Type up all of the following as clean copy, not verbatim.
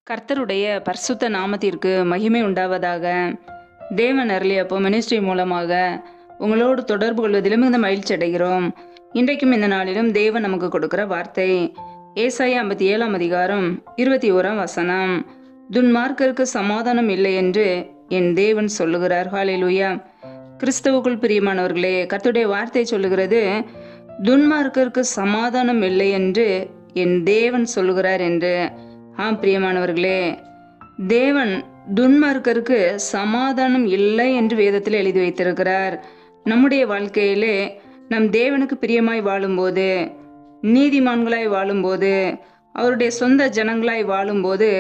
கர்த்தருடைய பரிசுத்த நாமத்திற்கு மகிமை உண்டாவதாக. தேவன் அருளிய அப்போ மினிஸ்ட்ரி மூலமாக உங்களோடு தொடர்பு கொள்வதிலும் இந்த மகிழ்ச்சி அடைகிறோம். இன்றைக்கும் இந்த நாளிலும் தேவன் நமக்கு கொடுக்கிற வார்த்தை ஏசாயா 57 அதிகாரம் 21 வசனம். துன்மார்க்கருக்கு சமாதானம் இல்லை என்று என் தேவன் சொல்லுகிறார். ஹல்லேலூயா. கிறிஸ்தவுக்குள் பிரியமானவர்களே, கர்த்தருடைய வார்த்தை சொல்லுகிறது, துன்மார்க்கருக்கு சமாதானம் இல்லை என்று என் தேவன் சொல்லுகிறார் என்று. பிரியமானவர்களே, தேவன் துன்மார்க்கருக்கு சமாதானம் இல்லை என்று வேதத்தில் எழுதி வைத்திருக்கிறார். நம்முடைய வாழ்க்கையிலே நம் தேவனுக்கு பிரியமாய் வாழும்போது, நீதிமான்களாய் வாழும்போது, அவருடைய சொந்த ஜனங்களாய் வாழும்போது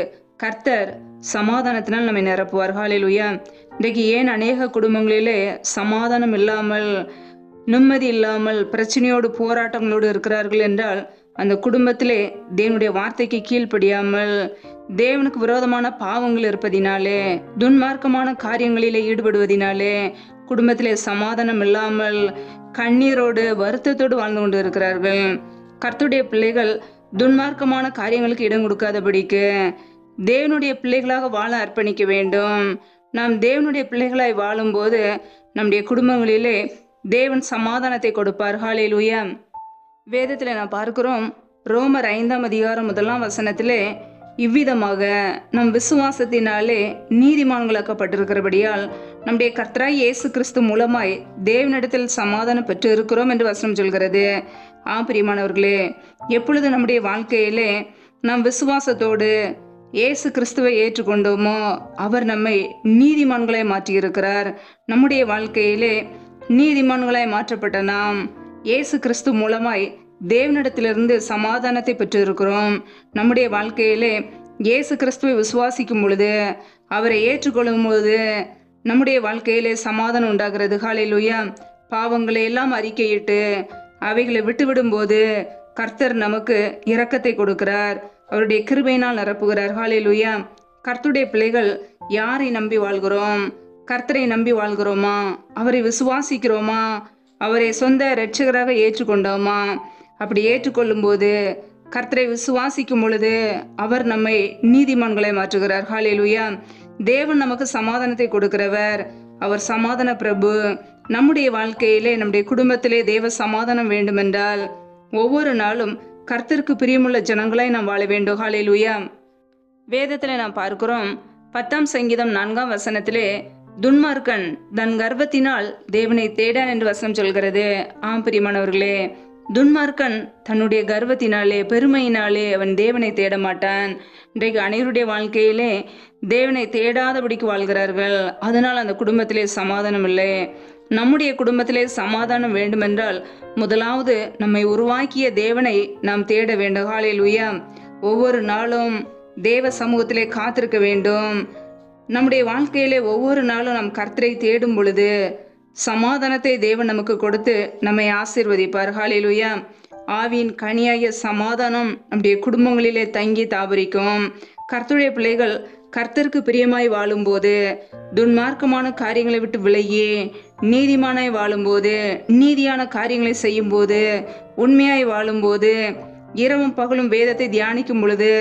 கர்த்தர் சமாதானத்தினால் நம்மை நிரப்புவார். ஹல்லேலூயா. இன்றைக்கு ஏன் அநேக குடும்பங்களிலே சமாதானம் இல்லாமல், நிம்மதி இல்லாமல், பிரச்சனையோடு போராட்டங்களோடு இருக்கிறார்கள் என்றால், அந்த குடும்பத்திலே தேவனுடைய வார்த்தைக்கு கீழ்ப்படியாமல், தேவனுக்கு விரோதமான பாவங்கள் இருப்பதினாலே, துன்மார்க்கமான காரியங்களிலே ஈடுபடுவதினாலே குடும்பத்திலே சமாதானம் இல்லாமல் கண்ணீரோடு வருத்தத்தோடு வாழ்ந்து கொண்டு இருக்கிறார்கள். கர்த்தருடைய பிள்ளைகள் துன்மார்க்கமான காரியங்களுக்கு இடம் கொடுக்காதபடிக்கு தேவனுடைய பிள்ளைகளாக வாழ அர்ப்பணிக்க வேண்டும். நாம் தேவனுடைய பிள்ளைகளாய் வாழும்போது நம்முடைய குடும்பங்களிலே தேவன் சமாதானத்தை கொடுப்பார். ஹல்லேலூயா. வேதத்தில் நான் பார்க்கிறோம், ரோமர் 5 அதிகாரம் 1 வசனத்திலே இவ்விதமாக நம் விசுவாசத்தினாலே நீதிமான்களாக்கப்பட்டிருக்கிறபடியால் நம்முடைய கர்த்தராய் இயேசு கிறிஸ்து மூலமாய் தேவனிடத்தில் சமாதானம் பெற்று இருக்கிறோம் என்று வசனம் சொல்கிறது. பிரியமானவர்களே, எப்பொழுது நம்முடைய வாழ்க்கையிலே நம் விசுவாசத்தோடு இயேசு கிறிஸ்துவை ஏற்றுக்கொண்டோமோ அவர் நம்மை நீதிமான்களாய் மாற்றியிருக்கிறார். நம்முடைய வாழ்க்கையிலே நீதிமான்களாய் மாற்றப்பட்ட நாம் இயேசு கிறிஸ்து மூலமாய் தேவனிடத்திலிருந்து சமாதானத்தை பெற்று இருக்கிறோம். நம்முடைய வாழ்க்கையிலே இயேசு கிறிஸ்துவை விசுவாசிக்கும் பொழுது, அவரை ஏற்றுக்கொள்ளும் பொழுது நம்முடைய வாழ்க்கையிலே சமாதானம் உண்டாகிறது. ஹல்லேலூயா. பாவங்களை எல்லாம் அறிக்கையிட்டு அவைகளை விட்டுவிடும் போது கர்த்தர் நமக்கு இரக்கத்தை கொடுக்கிறார், அவருடைய கிருபையினால் நிரப்புகிறார். ஹல்லேலூயா. கர்த்தருடைய பிள்ளைகள் யாரை நம்பி வாழ்கிறோம்? கர்த்தரை நம்பி வாழ்கிறோமா? அவரை விசுவாசிக்கிறோமா? அவரை சொந்த இரட்சகராக ஏற்றுக்கொண்டோமா? அப்படி ஏற்றுக்கொள்ளும் போது, கர்த்தரை விசுவாசிக்கும் பொழுது அவர் நம்மை நீதிமான்களை மாற்றுகிறார். ஹல்லேலூயா. தேவன் நமக்கு சமாதானத்தை கொடுக்கிறவர், அவர் சமாதான பிரபு. நம்முடைய வாழ்க்கையிலே, நம்முடைய குடும்பத்திலே தேவ சமாதானம் வேண்டுமென்றால் ஒவ்வொரு நாளும் கர்த்தருக்கு பிரியமுள்ள ஜனங்களாய் நாம் வாழ வேண்டும். ஹல்லேலூயா. வேதத்தில் நாம் பார்க்கிறோம், 10 சங்கீதம் 4 வசனத்திலே, துன்மார்க்கன் தன் கர்வத்தினால் தேவனை தேடான் என்று வசனம் சொல்கிறது. பிரியமானவர்களே, துன்மார்க்கன் தன்னுடைய கர்வத்தினாலே, பெருமையினாலே அவன் தேவனை தேட மாட்டான். இன்றைக்கு அனைவருடைய வாழ்க்கையிலே தேவனை தேடாதபடிக்கு வாழ்கிறார்கள். அதனால் அந்த குடும்பத்திலே சமாதானம் இல்லை. நம்முடைய குடும்பத்திலே சமாதானம் வேண்டுமென்றால் முதலாவது நம்மை உருவாக்கிய தேவனை நாம் தேட வேண்டும். ஹல்லேலூயா. ஒவ்வொரு நாளும் தேவ சமூகத்திலே காத்திருக்க வேண்டும். நம்முடைய வாழ்க்கையிலே ஒவ்வொரு நாளும் நாம் கர்த்தரை தேடும் பொழுது சமாதானத்தை தேவன் நமக்கு கொடுத்து நம்மை ஆசீர்வதிப்பார். ஹல்லேலூயா. ஆவியின் கனியாகிய சமாதானம் நம்முடைய குடும்பங்களிலே தங்கி தாபரிக்கும். கர்த்தருடைய பிள்ளைகள் கர்த்தருக்கு பிரியமாய் வாழும்போது, துன்மார்க்கமான காரியங்களை விட்டு விலகி நீதிமானாய் வாழும்போது, நீதியான காரியங்களை செய்யும் போது, உண்மையாய் வாழும்போது, இரவும் பகலும் வேதத்தை தியானிக்கும் பொழுது,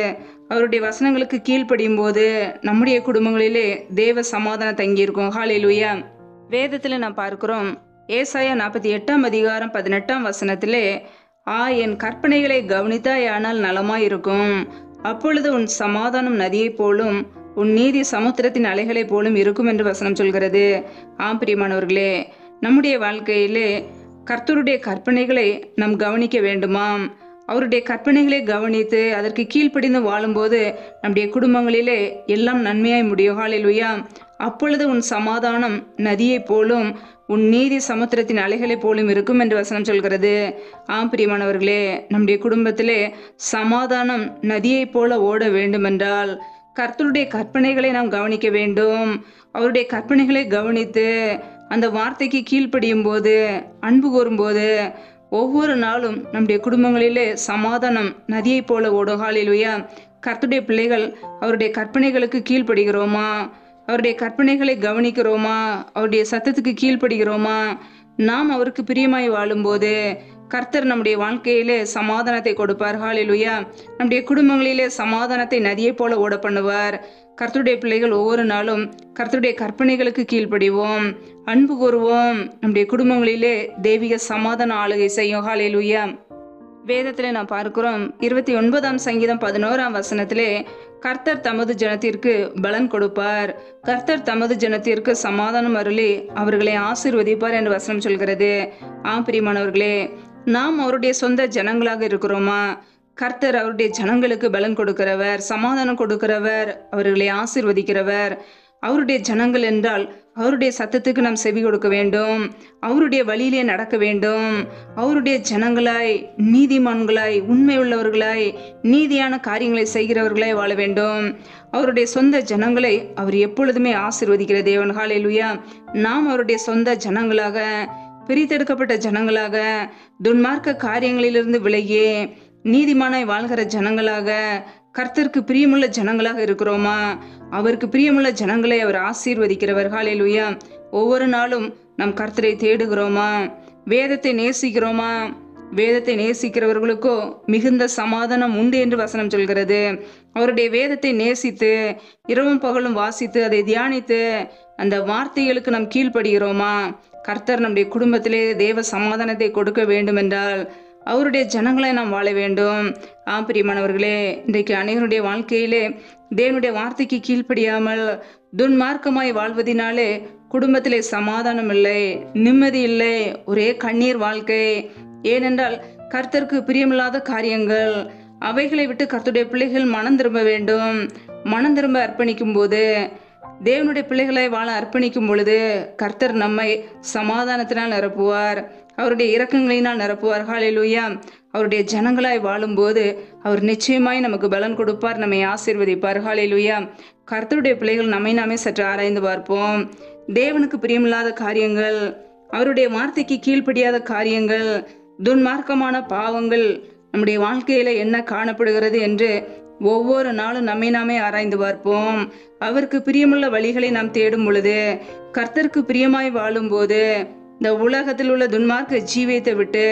அவருடைய வசனங்களுக்கு கீழ்ப்படியும் போது நம்முடைய குடும்பங்களிலே தேவ சமாதானம் தங்கியிருக்கும். ஹல்லேலூயா. வேதத்தில் நாம் பார்க்கிறோம், ஏசாயா 48 அதிகாரம் 18 வசனத்திலே, என் கற்பனைகளை கவனித்தாயானால் நலமாயிருக்கும், அப்பொழுது உன் சமாதானம் நதியைப் போலும் உன் நீதி சமுத்திரத்தின் அலைகளைப் போலும் இருக்கும் என்று வசனம் சொல்கிறது. பிரியமானவர்களே, நம்முடைய வாழ்க்கையிலே கர்த்தருடைய கற்பனைகளை நாம் கவனிக்க வேண்டுமாம். அவருடைய கற்பனைகளை கவனித்து அதற்கு கீழ்ப்படிந்து வாழும்போது நம்முடைய குடும்பங்களிலே எல்லாம் நன்மையாய் முடியும். ஹல்லேலூயா. அப்பொழுது உன் சமாதானம் நதியைப் போலும் உன் நீதி சமுத்திரத்தின் அலைகளைப் போலும் இருக்கும் என்று வசனம் சொல்கிறது. பிரியமானவர்களே, நம்முடைய குடும்பத்திலே சமாதானம் நதியைப் போல ஓட வேண்டுமென்றால் கர்த்தருடைய கற்பனைகளை நாம் கவனிக்க வேண்டும். அவருடைய கற்பனைகளை கவனித்து அந்த வார்த்தைக்கு கீழ்ப்படியும் போது, அன்பு கூறும்போது ஒவ்வொரு நாளும் நம்முடைய குடும்பங்களிலே சமாதானம் நதியைப் போல ஓடும். ஹல்லேலூயா. கர்த்தருடைய பிள்ளைகள் அவருடைய கற்பனைகளுக்கு கீழ்ப்படுகிறோமா? அவருடைய கற்பனைகளை கவனிக்கிறோமா? அவருடைய சத்தத்துக்கு கீழ்ப்படுகிறோமா? நாம் அவருக்கு பிரியமாய் வாழும்போது கர்த்தர் நம்முடைய வாழ்க்கையிலே சமாதானத்தை கொடுப்பார். ஹல்லேலூயா. நம்முடைய குடும்பங்களிலே சமாதானத்தை நதியை போல ஓட பண்ணுவார். கர்த்தருடைய பிள்ளைகள் ஒவ்வொரு நாளும் கர்த்தருடைய கற்பனைகளுக்கு கீழ்ப்படிவோம், அன்பு கூறுவோம். நம்முடைய குடும்பங்களிலே தெய்வீக சமாதான ஆளுகை செய்யும். ஹல்லேலூயா. வேதத்திலே நாம் பார்க்கிறோம் 29ஆம் சங்கீதம் 11ஆம் வசனத்திலே கர்த்தர் தமது ஜனத்திற்கு பலன் கொடுப்பார், கர்த்தர் தமது ஜனத்திற்கு சமாதானம் அருளி அவர்களை ஆசீர்வதிப்பார் என்று வசனம் சொல்கிறது. பிரியமானவர்களே, நாம் அவருடைய சொந்த ஜனங்களாக இருக்கிறோமா? கர்த்தர் அவருடைய ஜனங்களுக்கு பலன் கொடுக்கிறவர், சமாதானம் கொடுக்கிறவர், அவர்களை ஆசீர்வதிக்கிறவர். அவருடைய ஜனங்கள் என்றால் அவருடைய சத்தத்துக்கு நாம் செவி கொடுக்க வேண்டும், அவருடைய வழியிலே நடக்க வேண்டும். அவருடைய ஜனங்களாய், நீதிமான்களாய், உண்மை உள்ளவர்களாய், நீதியான காரியங்களை செய்கிறவர்களாய் வாழ வேண்டும். அவருடைய சொந்த ஜனங்களை அவர் எப்பொழுதுமே ஆசீர்வதிக்கிற தேவன். ஹல்லேலூயா. நாம் அவருடைய சொந்த ஜனங்களாக, பிரித்தெடுக்கப்பட்ட ஜனங்களாக, துன்மார்க்க காரியங்களிலிருந்து விலகி நீதிமானாய் வாழ்கிற ஜனங்களாக, கர்த்தருக்கு பிரியமுள்ள ஜனங்களாக இருக்கிறோமா? அவருக்கு பிரியமுள்ள ஜனங்களை அவர் ஆசீர்வதிக்கிறவர். ஹல்லேலூயா. ஒவ்வொரு நாளும் நம் கர்த்தரை தேடுகிறோமா? வேதத்தை நேசிக்கிறோமா? வேதத்தை நேசிக்கிறவர்களுக்கோ மிகுந்த சமாதானம் உண்டு என்று வசனம் சொல்கிறது. அவருடைய வேதத்தை நேசித்து இரவும் பகலும் வாசித்து அதை தியானித்து அந்த வார்த்தைகளுக்கு நாம் கீழ்ப்படுகிறோமா? கர்த்தர் நம்முடைய குடும்பத்திலே தேவ சமாதானத்தை கொடுக்க வேண்டும் என்றால் அவருடைய ஜனங்களை நாம் வாழ வேண்டும். பிரியமானவர்களே, இன்றைக்கு அநேகருடைய வாழ்க்கையிலே தேவனுடைய வார்த்தைக்கு கீழ்ப்படியாமல் துன்மார்க்கமாய் வாழ்வதினாலே குடும்பத்திலே சமாதானம் இல்லை, நிம்மதி இல்லை, ஒரே கண்ணீர் வாழ்க்கை. ஏனென்றால் கர்த்தருக்கு பிரியமில்லாத காரியங்கள், அவைகளை விட்டு கர்த்தருடைய பிள்ளைகள் மனம் திரும்ப வேண்டும். மனம் திரும்ப அர்ப்பணிக்கும் போது, தேவனுடைய பிள்ளைகளை வாழ அர்ப்பணிக்கும் பொழுது கர்த்தர் நம்மை சமாதானத்தினால் நிரப்புவார், அவருடைய இரக்கங்களினால் நிரப்புவார். ஹல்லேலூயா. அவருடைய ஜனங்களாய் வாழும்போது அவர் நிச்சயமாய் நமக்கு பலன் கொடுப்பார், நம்மை ஆசீர்வதிப்பார். ஹல்லேலூயா. கர்த்தருடைய பிள்ளைகள் நம்மை நாமே சற்று ஆராய்ந்து பார்ப்போம். தேவனுக்கு பிரியமில்லாத காரியங்கள், அவருடைய வார்த்தைக்கு கீழ்ப்படியாத காரியங்கள், துன்மார்க்கமான பாவங்கள் நம்முடைய வாழ்க்கையில என்ன காணப்படுகிறது என்று ஒவ்வொரு நாளும் நம்மை நாமே ஆராய்ந்து பார்ப்போம். அவருக்கு பிரியமுள்ள வழிகளை நாம் தேடும் பொழுது, கர்த்தருக்கு பிரியமாய் வாழும்போது, இந்த உலகத்தில் உள்ள துன்மார்க்க ஜீவியத்தை விட்டு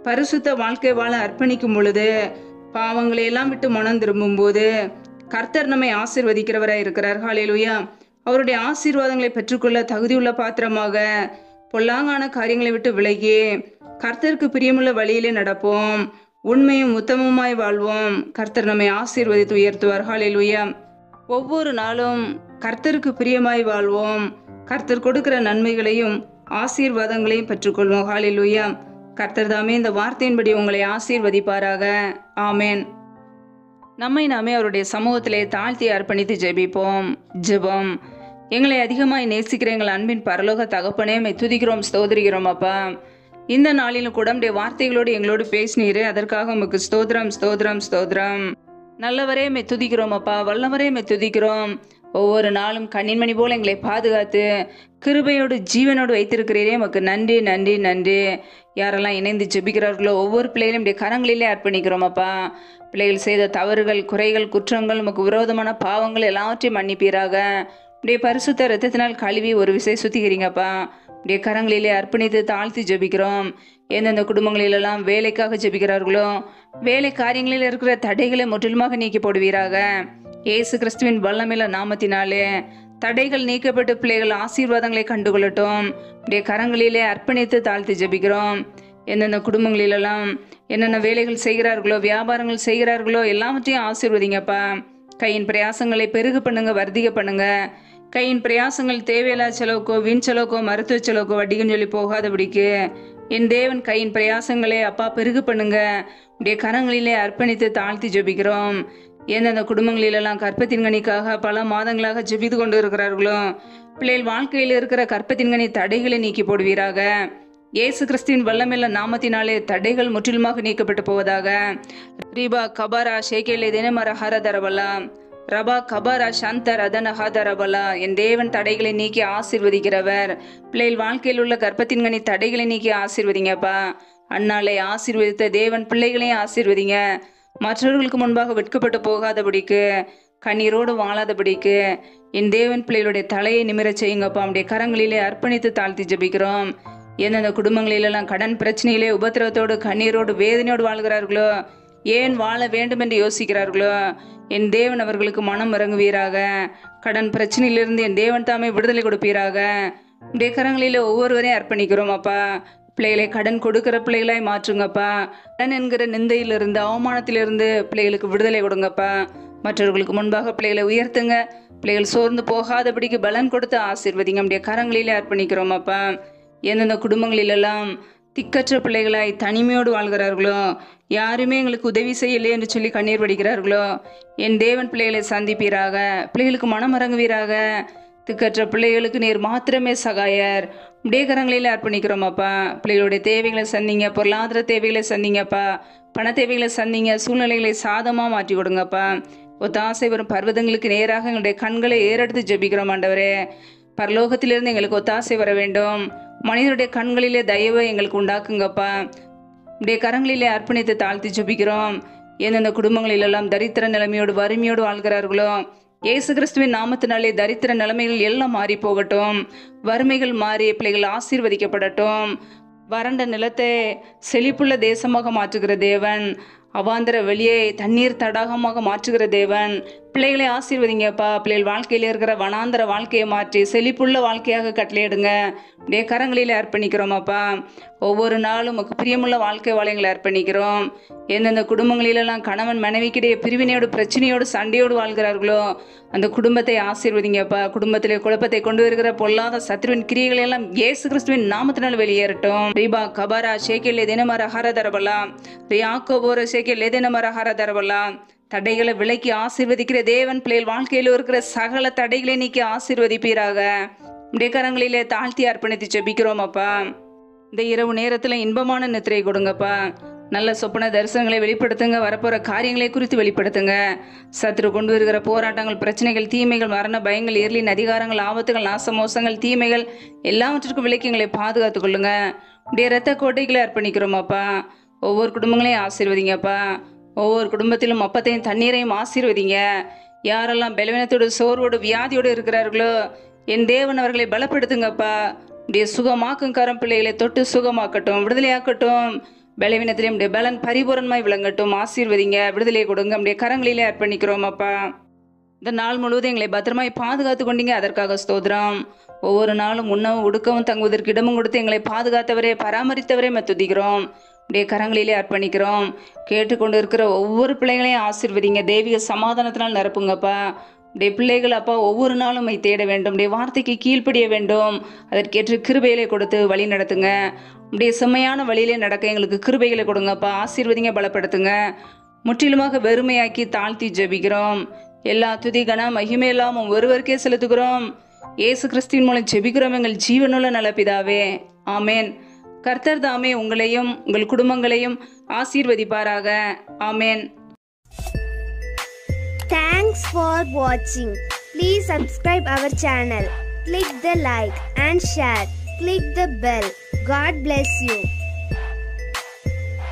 பரிசுத்த வாழ்க்கை வாழ அர்ப்பணிக்கும் பொழுது, பாவங்களை எல்லாம் விட்டு மனம் திரும்பும் போது கர்த்தர் நம்மை ஆசீர்வதிக்கிறவராய் இருக்கிறார். ஹல்லேலூயா. அவருடைய ஆசீர்வாதங்களை பெற்றுக்கொள்ள தகுதியுள்ள பாத்திரமாக பொல்லாங்கான காரியங்களை விட்டு விலகி கர்த்தருக்கு பிரியமுள்ள வழியிலே நடப்போம், உண்மையும் உத்தமமாய் வாழ்வோம். கர்த்தர் நம்மை ஆசீர்வதித்து உயர்த்துவார். ஹல்லேலூயா. ஒவ்வொரு நாளும் கர்த்தருக்கு பிரியமாய் வாழ்வோம், கர்த்தர் கொடுக்கிற நன்மைகளையும் ஆசீர்வாதங்களையும் பெற்றுக்கொள்வோம். ஹல்லேலூயா. கர்த்தர் தாமே இந்த வார்த்தையின்படி உங்களை ஆசீர்வதிப்பாராக. ஆமேன். நம்மை நாமே அவருடைய சமூகத்திலே தாழ்த்தி அர்ப்பணித்து ஜெபிப்போம். ஜெபம். எங்களை அதிகமாய் நேசிக்கிற எங்கள் அன்பின் பரலோக தகப்பனே, துதிக்கிறோம், ஸ்தோத்திரிக்கிறோம். அப்பா, இந்த நாளிலும் கூட உடைய வார்த்தைகளோடு எங்களோடு பேசினீரே, அதற்காக உமக்கு ஸ்தோத்திரம், ஸ்தோத்திரம், ஸ்தோத்திரம். நல்லவரே துதிக்கிறோம் அப்பா, வல்லவரே துதிக்கிறோம். ஒவ்வொரு நாளும் கண்ணின்மணி போல எங்களை பாதுகாத்து கிருபையோடு ஜீவனோடு வைத்திருக்கிறீரே, உமக்கு நன்றி, நன்றி, நன்றி. யாரெல்லாம் இணைந்து ஜெபிக்கிறார்களோ ஒவ்வொரு பிள்ளைகளும் உடைய கரங்களிலே அர்ப்பணிக்கிறோம் அப்பா. பிள்ளைகள் செய்த தவறுகள், குறைகள், குற்றங்கள், உமக்கு விரோதமான பாவங்கள் எல்லாவற்றையும் மன்னிப்பீராக. உடைய பரிசுத்த இரத்தத்தினால் கழுவி ஒரு விசை சுத்திக்கிறீங்கப்பா. உடைய கரங்களிலே அர்ப்பணித்து தாழ்த்தி ஜெபிக்கிறோம். எந்தெந்த குடும்பங்களிலெல்லாம் வேலைக்காக ஜெபிக்கிறார்களோ வேலை காரியங்களில் இருக்கிற தடைகளை முற்றிலுமாக நீக்கி போடுவீராக. இயேசு கிறிஸ்துவின் வல்லமையுள்ள நாமத்தினாலே தடைகள் நீக்கப்பட்டு பிள்ளைகள் ஆசீர்வாதங்களை கண்டுகொள்ளட்டும். உடைய கரங்களிலே அர்ப்பணித்து தாழ்த்தி ஜெபிக்கிறோம். எந்தெந்த குடும்பங்களிலெல்லாம் என்னென்ன வேலைகள் செய்கிறார்களோ, வியாபாரங்கள் செய்கிறார்களோ எல்லாவற்றையும் ஆசீர்வதிங்கப்பா. கையின் பிரயாசங்களை பெருகு பண்ணுங்க, வர்த்திக பண்ணுங்க. கையின் பிரயாசங்கள் தேவையில்லா செலவுக்கோ, வீண் செலவுக்கோ, மருத்துவ செலவுக்கோ, வட்டிக்குன்னு சொல்லி போகாதபடிக்கு என் தேவன் கையின் பிரயாசங்களே அப்பா பெருகு பண்ணுங்க. உடைய கரங்களிலே அர்ப்பணித்து தாழ்த்தி ஜெபிக்கிறோம். எந்தெந்த குடும்பங்களிலெல்லாம் கற்பத்தின்கனிக்காக பல மாதங்களாக ஜெபித்து கொண்டு இருக்கிறார்களோ, பிள்ளைகள் வாழ்க்கையில் இருக்கிற கற்பத்தின்கனி தடைகளை நீக்கி போடுவீராக. இயேசு கிறிஸ்துவின் வல்லமையுள்ள நாமத்தினாலே தடைகள் முற்றிலுமாக நீக்கப்பட்டு போவதாக. ரீபா கபாரா ஷேகேலே தினமர ஹரதரவலா ரபா கபாரா சந்த ரதன ஹதரவலா. என் தேவன் தடைகளை நீக்கி ஆசீர்வதிக்கிறவர். பிள்ளைகள் வாழ்க்கையில் உள்ள கற்பத்தின்கனி தடைகளை நீக்கி ஆசீர்வதிங்கப்பா. அண்ணாலை ஆசீர்வதித்த தேவன் பிள்ளைகளையும் ஆசீர்வதிங்க. மற்றவர்களுக்கு முன்பாக வெட்கப்பட்டு போகாதபடிக்கு, கண்ணீரோடு வாழாதபடிக்கு என் தேவன் பிள்ளைகளுடைய தலையை நிமிர செய்யுங்கப்பா. அவனுடைய கரங்களிலே அர்ப்பணித்து தாழ்த்தி ஜெபிக்கிறோம். எந்தெந்த குடும்பங்களிலெல்லாம் கடன் பிரச்சனையிலே உபத்திரவத்தோடு கண்ணீரோடு வேதனையோடு வாழ்கிறார்களோ, ஏன் வாழ வேண்டும் என்று யோசிக்கிறார்களோ, என் தேவன் அவர்களுக்கு மனம் இறங்குவீராக. கடன் பிரச்சனையிலிருந்து என் தேவன் தாமே விடுதலை கொடுப்பீராக. உடைய கரங்களில் ஒவ்வொருவரையும் அர்ப்பணிக்கிறோம் அப்பா. பிள்ளைகளை கடன் கொடுக்கிற பிள்ளைகளாய் மாற்றுங்கப்பா. கடன் என்கிற நிந்தையிலிருந்து அவமானத்திலிருந்து பிள்ளைகளுக்கு விடுதலை கொடுங்கப்பா. மற்றவர்களுக்கு முன்பாக பிள்ளைகளை உயர்த்துங்க. பிள்ளைகள் சோர்ந்து போகாதபடிக்கு பலன் கொடுத்து ஆசீர்வதிங்க. நம்முடைய கரங்களிலே அர்ப்பணிக்கிறோம் அப்பா. எந்தெந்த குடும்பங்களிலெல்லாம் திக்கற்ற பிள்ளைகளாய் தனிமையோடு வாழ்கிறார்களோ, யாருமே எங்களுக்கு உதவி செய்யலையே என்று சொல்லி கண்ணீர் வடிக்கிறார்களோ, என் தேவன் பிள்ளைகளை சந்திப்பீராக. பிள்ளைகளுக்கு மனம் இறங்குவீராக. திக்கற்ற பிள்ளைகளுக்கு நீர் மாத்திரமே சகாயர். உடைய கரங்களில் அர்ப்பணிக்கிறோம் அப்பா. பிள்ளைகளுடைய தேவைகளை சந்திங்க, பொருளாதார தேவைகளை சந்திங்கப்பா, பண தேவைகளை சந்திங்க, சூழ்நிலைகளை சாதமாக மாற்றி கொடுங்கப்பா. ஒத்தாசை வரும் பர்வதங்களுக்கு நேராக எங்களுடைய கண்களை ஏறெடுத்து ஜெபிக்கிறோம் ஆண்டவரே. பரலோகத்திலிருந்து எங்களுக்கு ஒத்தாசை வர வேண்டும். மனிதனுடைய கண்களிலே தயவை எங்களுக்கு உண்டாக்குங்கப்பா. உடைய கரங்களிலே அர்ப்பணித்து தாழ்த்தி ஜெபிக்கிறோம். எந்தெந்த குடும்பங்களிலெல்லாம் தரித்திர நிலைமையோடு வறுமையோடு வாழ்கிறார்களோ, இயேசு கிறிஸ்துவின் நாமத்தினாலே தரித்திர நிலைமைகள் எல்லாம் மாறி போகட்டும். வறுமைகள் மாறி பிள்ளைகள் ஆசீர்வதிக்கப்படட்டும். வறண்ட நிலத்தை செழிப்புள்ள தேசமாக மாற்றுகிற தேவன், அவாந்தர வெளியே தண்ணீர் தடாகமாக மாற்றுகிற தேவன், பிள்ளைகளை ஆசீர்வதிங்கப்பா. பிள்ளைகள் வாழ்க்கையில் இருக்கிற வனாந்தர வாழ்க்கையை மாற்றி செழிப்புள்ள வாழ்க்கையாக கட்டளையிடுங்க. உடைய கரங்களில் அர்ப்பணிக்கிறோம் அப்பா. ஒவ்வொரு நாளும் உமக்கு பிரியமுள்ள வாழ்க்கை வாழைகளை அர்ப்பணிக்கிறோம். எந்தெந்த குடும்பங்களிலெல்லாம் கணவன் மனைவிக்கிடையே பிரிவினையோடு பிரச்சனையோடு சண்டையோடு வாழ்கிறார்களோ, அந்த குடும்பத்தை ஆசீர்வதிங்கப்பா. குடும்பத்திலே குழப்பத்தை கொண்டு வருகிற பொல்லாத சத்ருவின் கிரியைகளை எல்லாம் இயேசு கிறிஸ்துவின் நாமத்தினால் வெளியேறட்டும். ரீபா கபாரா ஷேக்கில் எதேனமர ஹர தரபலாம், ரியாக்கோபோர ஷேக்கில் எதேனமர ஹர தரபலாம். தடைகளை விலக்கி ஆசீர்வதிக்கிற தேவன் பிள்ளைகள் வாழ்க்கையில் இருக்கிற சகல தடைகளை நீக்கி ஆசீர்வதிப்பீராக. உடைய கரங்களிலே தாழ்த்தி அர்ப்பணித்து ஜெபிக்கிறோம் அப்பா. இந்த இரவு நேரத்தில் இன்பமான நித்திரை கொடுங்கப்பா. நல்ல சொப்பன தரிசனங்களை வெளிப்படுத்துங்க. வரப்போகிற காரியங்களை குறித்து வெளிப்படுத்துங்க. சத்ரு கொண்டு வருகிற போராட்டங்கள், பிரச்சனைகள், தீமைகள், மரண பயங்கள், இருளின் அதிகாரங்கள், ஆபத்துகள், நாசமோசங்கள், தீமைகள் எல்லாவற்றிற்கும் விலக்கி எங்களை பாதுகாத்து கொள்ளுங்க. உடைய இரத்த கோட்டைகளை அர்ப்பணிக்கிறோம் அப்பா. ஒவ்வொரு குடும்பங்களையும் ஆசீர்வதிங்கப்பா. ஒவ்வொரு குடும்பத்திலும் அப்பத்தையும் தண்ணீரையும் ஆசீர்வதிங்க. யாரெல்லாம் பலவீனத்தோடு சோர்வோடு வியாதியோடு இருக்கிறார்களோ, என் தேவன் அவர்களை பலப்படுத்துங்கப்பா. உடைய சுகமாக்கும் கரம் பிள்ளைகளை தொட்டு சுகமாக்கட்டும், விடுதலையாக்கட்டும். பலவீனத்திலே உடைய பலன் பரிபூரணமாய் விளங்கட்டும். ஆசீர்வதிங்க, விடுதலை கொடுங்க. நம்முடைய கரங்களிலே அர்ப்பணிக்கிறோம் அப்பா. இந்த நாள் முழுவதும் எங்களை பத்திரமாய் பாதுகாத்து கொண்டீங்க, அதற்காக ஸ்தோத்திரம். ஒவ்வொரு நாளும் உண்ணவும் உடுக்கவும் தங்குவதற்கு இடமும் கொடுத்து எங்களை பாதுகாத்தவரே பராமரித்தவரே துதிக்கிறோம். உடைய கரங்களிலே அர்ப்பணிக்கிறோம். கேட்டுக்கொண்டு இருக்கிற ஒவ்வொரு பிள்ளைகளையும் ஆசீர்வதிங்க. தெய்வீக சமாதானத்தினால் நிரப்புங்கப்பா. உடைய பிள்ளைகள் அப்பா ஒவ்வொரு நாளும் தேட வேண்டும். உடைய வார்த்தைக்கு கீழ்ப்படிய வேண்டும். அதற்கேற்ற கிருபைகளை கொடுத்து வழி நடத்துங்க. உடைய செம்மையான வழியிலே நடக்க எங்களுக்கு கிருபைகளை கொடுங்கப்பா. ஆசீர்வதிங்க, பலப்படுத்துங்க. முற்றிலுமாக வெறுமையாக்கி தாழ்த்தி ஜெபிக்கிறோம். எல்லா துதி கன மகிமையெல்லாம் ஒருவருக்கே செலுத்துகிறோம். இயேசு கிறிஸ்துவின் மூலம் ஜெபிக்கிறோம் எங்கள் ஜீவனுள்ள நல்ல பிதாவே, ஆமேன். கர்த்தர் தாமே உங்களையும் உங்கள் குடும்பங்களையும் ஆசீர்வதிப்பாராக. ஆமேன். Thanks for watching. Please subscribe our channel. Click the like and share. Click the bell. God bless you.